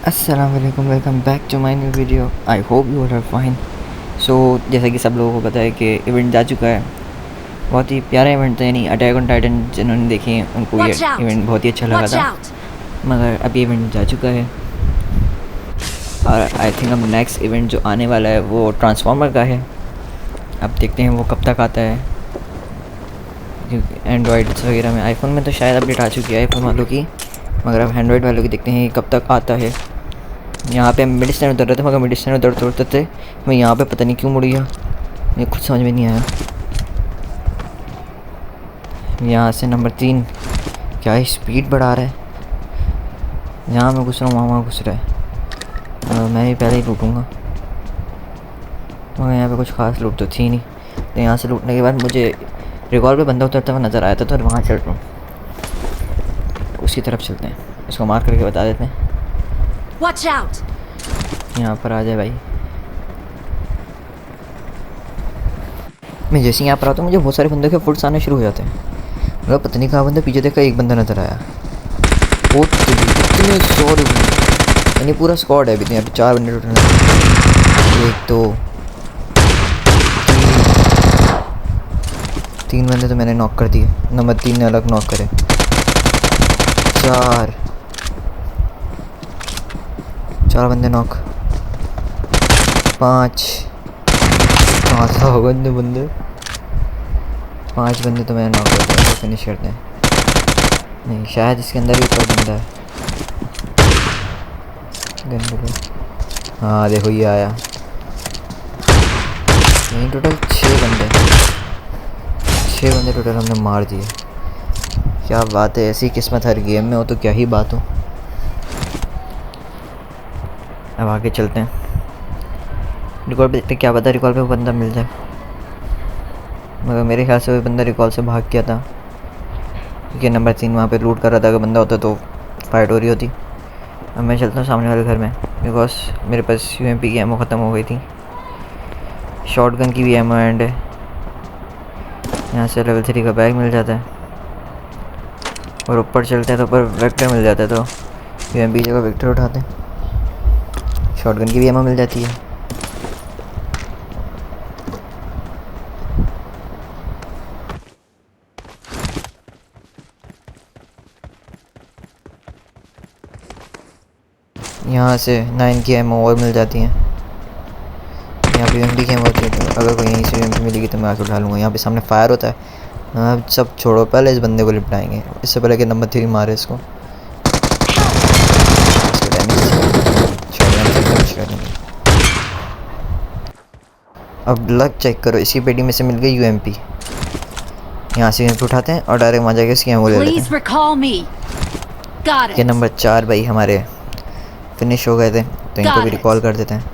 अस्सलाम वालेकुम, welcome back to my new video. I hope you are fine. So जैसा कि सब लोगों को पता है कि इवेंट जा चुका है। बहुत ही प्यारा इवेंट था, यानी अटैक ऑन टाइटन जिन्होंने देखे हैं उनको ये इवेंट बहुत ही अच्छा लगा था। मगर अभी इवेंट जा चुका है और आई थिंक अब नेक्स्ट इवेंट जो आने वाला है वो ट्रांसफॉर्मर का है। अब देखते हैं वो कब तक आता है, क्योंकि एंड्रॉयड वगैरह में, आईफोन में तो शायद अपडेट आ चुकी है आईफोन वालों की, मगर अब एंड्रॉयड वालों की देखते हैं कब तक आता है। यहाँ पे हम मेडिसिन उतर रहे थे, मगर मेडिसिन उतरते थे मैं यहाँ पे पता नहीं क्यों मुड़ गया, मुझे खुद समझ में नहीं आया। यहाँ से नंबर 3 क्या स्पीड बढ़ा रहा है, यहाँ मैं घुस रहा हूँ वहाँ घुस रहा है। मैं भी पहले ही लूटूँगा, मगर यहाँ पे कुछ खास लूट तो थी नहीं। तो यहाँ से लूटने के बाद मुझे रिकॉल पे बंदा उतरता हुआ नज़र आया था, तो वहाँ चल रहा हूँ, उसकी तरफ चलते हैं, इसको मार करके बता देते हैं। Watch out! यहाँ पर आ जाए भाई। मैं जैसे ही यहाँ पर आता हूँ मुझे बहुत सारे बंदे के फुट्स आने शुरू हो जाते हैं। मतलब पता नहीं कहाँ बंदा, पीछे देखा एक बंदा नज़र आया। वो इतने सॉरी, यानी पूरा स्क्वाड है अभी तो यहाँ पे 4 बंदे टोटल। 1 2 3 बंदे तो मैंने नॉक कर दिए, नंबर 3 ने अलग नॉक करे। 4 बंदे नॉक, 5 बंदे 5 बंदे तो मैंने नॉक कर दिया, फिनिश करते हैं। नहीं, शायद इसके अंदर भी कोई बंदा है। हाँ देखो ये आया। नहीं, टोटल 6 बंदे टोटल हमने मार दिए। क्या बात है, ऐसी किस्मत हर गेम में हो तो क्या ही बात हो। अब आगे चलते हैं, रिकॉल पे देखते हैं, क्या पता रिकॉल पे वो बंदा मिल जाए। मगर मेरे ख्याल से वो बंदा रिकॉल से भाग गया था, क्योंकि नंबर 3 वहाँ पे लूट कर रहा था। अगर बंदा होता तो फाइट हो रही होती। अब मैं चलता हूँ सामने वाले घर में, बिकॉज मेरे पास यूएमपी की एमओ ख़त्म हो गई थी, शॉटगन की भी एमओ एंड है। यहाँ से लेवल 3 का बैग मिल जाता है, और ऊपर चलते हैं तो ऊपर वेक्टर मिल जाता है, तो यूएमपी जगह वेक्टर उठाते हैं। शॉटगन की भी एमओ मिल जाती है। यहाँ से 9 की एमओ और मिल जाती हैं। यहाँ पे यूएमपी की एमओ होती है, तो अगर कोई यहीं से यूएमपी मिलेगी तो मैं आके उठा लूँगा। यहाँ पे सामने फायर होता है। अब सब छोड़ो, पहले इस बंदे को निपटाएंगे, इससे पहले कि नंबर 3 मारे इसको। अब लक चेक करो, इसी पेटी में से मिल गई यूएमपी। यहाँ से यूएमपी उठाते हैं और डायरेक्ट वहाँ जाके इसकी एमओ ले लेते हैं। ये नंबर 4 भाई हमारे फिनिश हो गए थे, तो इनको भी रिकॉल कर देते हैं।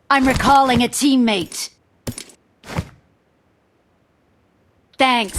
I'm recalling a teammate. Thanks.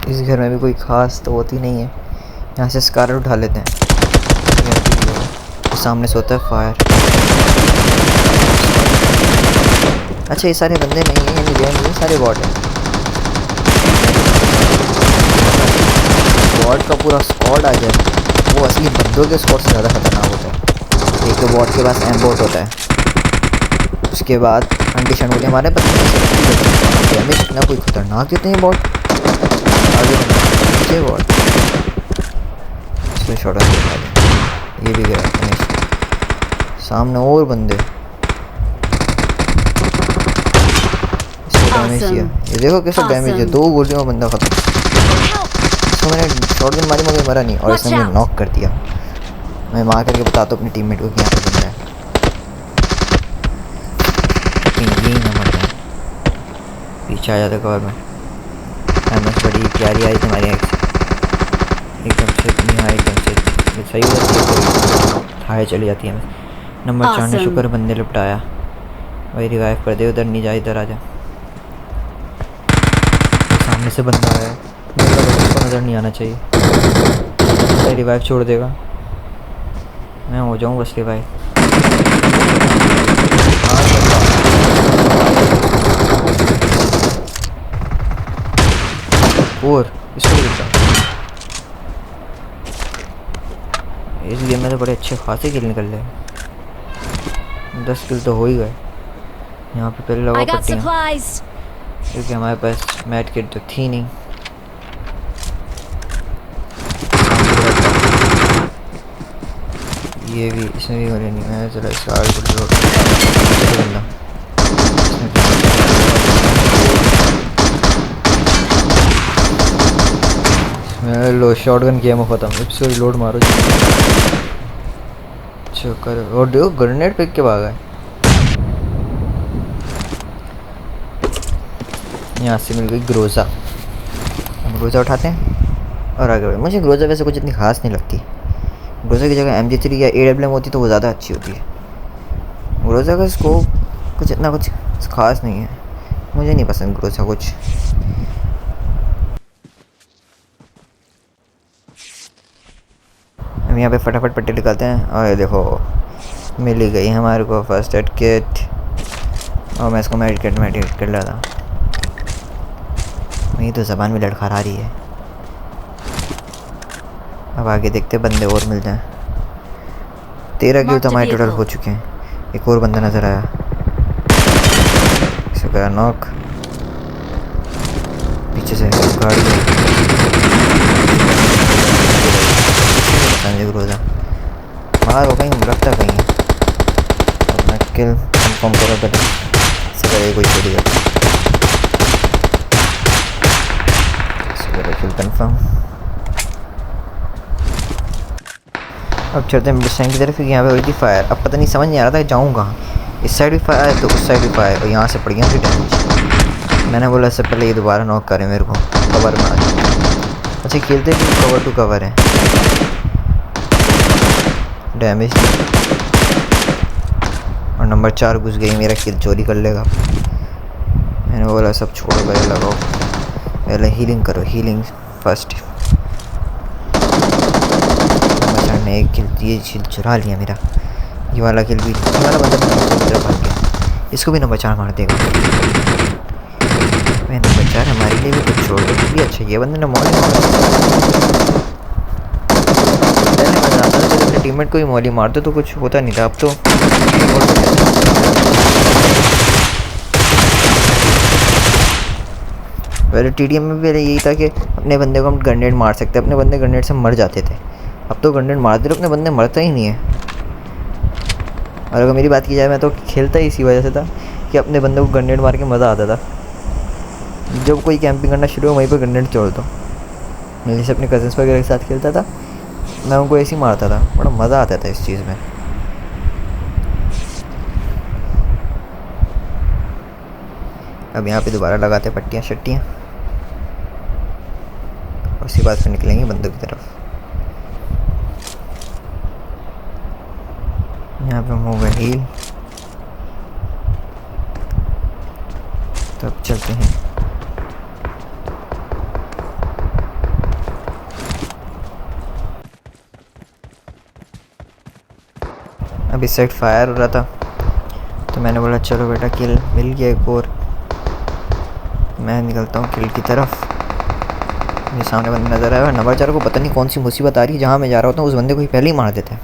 इस घर में भी कोई खास तो होती नहीं है। यहाँ से स्कार उठा लेते हैं। सामने से होता है फायर। अच्छा, ये सारे बंदे नहीं हैं, ये सारे बॉट हैं। बॉट का पूरा स्क्वाड आ जाए, वो असली बंदों के स्क्वाड से ज़्यादा खतरनाक होता है। एक तो बॉट के पास एम्बोट होता है, उसके बाद कंडीशन होती है हमारे पास डैमेज इतना कोई खतरनाक देते हैं बॉट। आगे बॉट इसमें शॉट, ये भी गया फिनिश। सामने और बंदे, डैमेज दिया, ये देखो कैसा डैमेज है, 2 गोलियों में बंदा खत्म। इसको मैंने शॉटगन मारी मगर मरा नहीं, और इसने मुझे नॉक कर दिया। मैं मार करके बताता हूँ अपने टीममेट को कि यहाँ पे बंदा है, यही ना मर जाए। पीछे आ जाता कवर में। एमएस बड़ी प्यारी आई थी हमारी एकदम से, एकदम से सही हो जाती है, हाई चली जाती है। नंबर 4 ने शुक्र बंदे लिपटाया भाई, रिवाइव कर दे, उधर नहीं जा, इधर आ जा। सामने से बंदा आया, उसको नज़र नहीं आना चाहिए, रिवाइव छोड़ देगा, मैं हो जाऊँ बस रिवाइव। और इसको भी देखता। इस गेम में तो बड़े अच्छे खासे किल निकल रहे, 10 किल तो हो ही गए। यहाँ पे पहले I लगाओ got पट्टियाँ, supplies. क्योंकि हमारे पास मैट किट तो थी नहीं। ये भी इसमें भी होने नहीं है। चलो इसका आगे कुछ लोड बंदा इसमें लो शॉटगन गेम ख़त्म। एपिसोड लोड मारो चक्कर। और देखो ग्रेनेड फेंक के भागा है। यहाँ से मिल गई ग्रोजा। हम ग्रोजा उठाते हैं और आगे बढ़े। मुझे ग्रोजा वैसे कुछ इतनी खास नहीं लगती। ग्रोजा की जगह MG3 या AWM होती तो वो ज़्यादा अच्छी होती है। ग्रोजा का स्कोप कुछ इतना कुछ खास नहीं है, मुझे नहीं पसंद ग्रोजा कुछ। हम यहाँ पे फटाफट पट्टी निकालते हैं और ये देखो मिल ही गई हमारे को फर्स्ट एड किट। और मैं इसको मेडिकेट कर रहा था। मेरी तो ज़बान में लड़खड़ा रही है। अब आगे देखते बंदे और मिल जाएं। 13 किल तो हमारे टोटल हो चुके हैं। एक और बंदा नज़र आया, इसका नॉक। पीछे से गाड़ी ग्रोजा मार हो कहीं रखता कहीं है। अपना किल कंफर्म करो बेटा, सर कोई छोड़ी है। किल कंफर्म। अब चलते हैं मिड की तरफ। यहाँ पे हुई थी फायर। अब पता नहीं समझ नहीं आ रहा था जाऊँ कहाँ। इस साइड भी फायर है तो उस साइड भी फायर, और यहाँ से पड़ गया फिर डैमेज। मैंने बोला इससे पहले ये दोबारा नॉक करें मेरे को, कवर में आ जाए। अच्छा खेलते कि कवर टू कवर है। डैमेज और नंबर 4 घुस गई, मेरा किल चोरी कर लेगा। मैंने बोला सब छोड़ो पहले लगाओ, पहले हीलिंग करो, हीलिंग फर्स्ट। ने एक किल ये चुरा लिया मेरा। ये वाला किल भी, ये वाला बंदा भाग गया। इसको भी नंबर 4 मार देगा। मैं नंबर 4 हमारे लिए भी कुछ छोड़ दो भी। अच्छा ये बंदे ने मॉली मज़ा आता था जब अपने टीममेट को ही मॉली मारते तो कुछ होता नहीं था। अब तो पहले TDM में भी यही था कि अपने बंदे को हम ग्रेनेड मार सकते, अपने बंदे ग्रेनेड से मर जाते थे। अब तो ग्रेनेड मारते रहो, अपने बंदे मरता ही नहीं है। और अगर मेरी बात की जाए, मैं तो खेलता ही इसी वजह से था कि अपने बंदे को ग्रेनेड मार के मज़ा आता था। जब कोई कैंपिंग करना शुरू हो वहीं पर ग्रेनेड छोड़ दो। मैं जैसे अपने कज़न्स वगैरह के साथ खेलता था, मैं उनको ऐसे ही मारता था, बड़ा मज़ा आता था इस चीज़ में। अब यहाँ पे दोबारा लगाते पट्टियाँ शट्टियाँ, उसके बाद फिर निकलेंगे बंदों की तरफ। यहाँ पे हम हो गए हील। तब चलते हैं। अब इस साइड फायर हो रहा था तो मैंने बोला चलो बेटा किल मिल गया एक और। मैं निकलता हूँ किल की तरफ। मेरे सामने बंदा नज़र आया। नंबर 4 को पता नहीं कौन सी मुसीबत आ रही है, जहाँ मैं जा रहा होता हूँ उस बंदे को ही पहले ही मार देते हैं।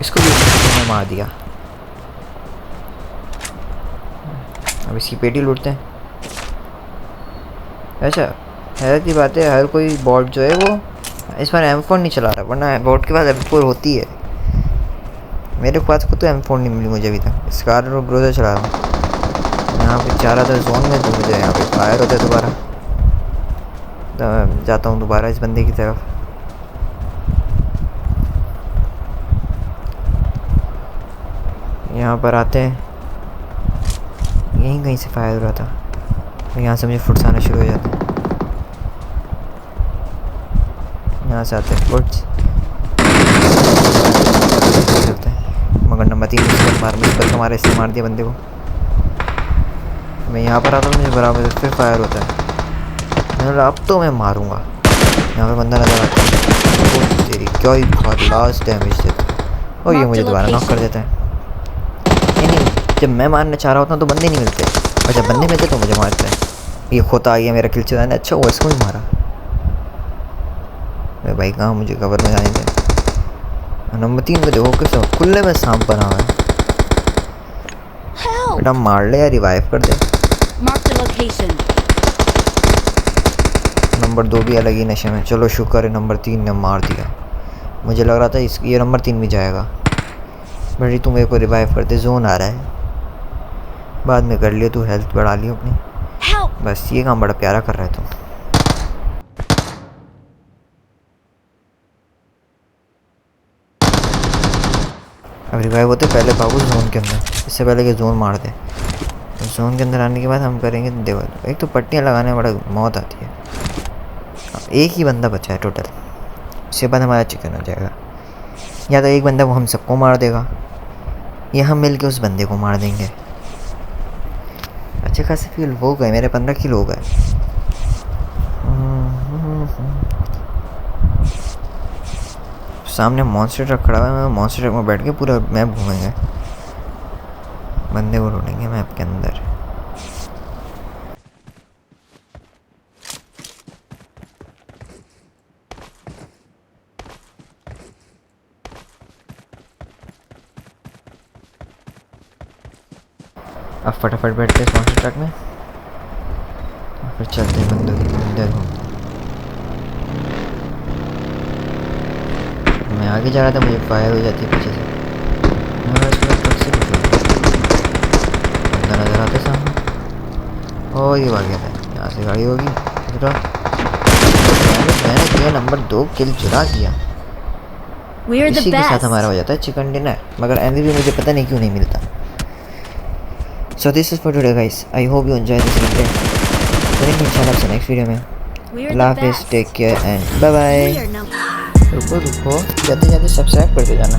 इसको भी मैंने मार दिया। अब इसकी पेटी लूटते हैं। अच्छा हैरत की बात है, हर कोई बॉट जो है वो इस बार M4 नहीं चला रहा, वरना बॉट के पास M4 होती है। मेरे पास को तो M4 नहीं मिली मुझे अभी तक। स्कार और ग्रोजा चला रहा हूँ। यहाँ पे जा रहा था जोन में, तो मुझे यहाँ पे फायर होता है दोबारा। तो मैं जाता हूँ दोबारा इस बंदे की तरफ। यहाँ पर आते हैं, यहीं कहीं से फायर हो रहा था, तो यहाँ से मुझे फुट्स आना शुरू हो जाते हैं। यहाँ से आते हैं फुट्स, चलते हैं। मगर नंबर 3 मुझे हमारे इससे मार दिया बंदे को। मैं यहाँ पर आता हूँ, मुझे बराबर फिर फायर होता है। मैंने बोला अब तो मैं मारूंगा। यहाँ पर बंदा नजर आता है, तेरी क्या ही लास्ट डैमेज देता। और ये मुझे दोबारा नॉक कर देता है। नहीं जब मैं मारना चाह रहा होता हूँ तो बंदे नहीं मिलते, और जब बंदे मिलते तो मुझे मारते हैं। ये खोता आ गया मेरा किल चलाने। अच्छा वो इसको ही मारा। अरे भाई कहाँ, मुझे कवर में जाने दे। नंबर 3 को देखो कैसे खुले में सांप बना हुआ है। बेटा मार ले या रिवाइव कर दे। Mark the location. नंबर 2 भी अलग ही नशे में। चलो शुक्र है नंबर 3 ने मार दिया। मुझे लग रहा था ये नंबर 3 भी जाएगा। बड़ी तू मेरे को रिवाइव कर दे, जोन आ रहा है। बाद में कर लियो, तू हेल्थ बढ़ा लियो अपनी। Help! बस ये काम बड़ा प्यारा कर रहा है तू। अब रिवाइव होते पहले बाबू जोन के अंदर, इससे पहले कि जोन मार दे। जोन के अंदर आने के बाद हम करेंगे देवल। एक तो पट्टियाँ लगाने में बड़ा मौत आती है। एक ही बंदा बचा है टोटल, उसके बाद हमारा चिकन हो जाएगा। या तो एक बंदा वो हम सबको मार देगा, या हम मिल के उस बंदे को मार देंगे। अच्छे खासे फील हो गए मेरे, 15 किल हो गए। सामने मॉन्स्टर ट्रक खड़ा हुआ है, मैं मॉन्स्टर ट्रक में बैठ के पूरा मैप घूमेंगे, बंदे को ढूंढेंगे मैप के अंदर। अब फटाफट बैठते हैं मॉन्स्टर ट्रक में, फिर चलते हैं बंदों के अंदर घूमते। मैं आगे जा रहा था, मुझे फायर हो जाती है पीछे से। मैं इसमें ट्रक से कुछ बंदा नजर आता है सामने। और ये भाग गया था, यहाँ से गाड़ी होगी। मैंने किया नंबर 2 किल चुरा किया। We're the इसी के साथ best. हमारा हो जाता है चिकन डिनर। मगर MVP मुझे पता नहीं क्यों नहीं मिलता। So this is for today guys. I hope you enjoy this video. करेंगे इंशाल्लाह आपसे नेक्स्ट वीडियो में। We're the अल्लाह हाफिज़, best. Take care and bye bye. We are number. रुको जाते जाते सब्सक्राइब करते जाना।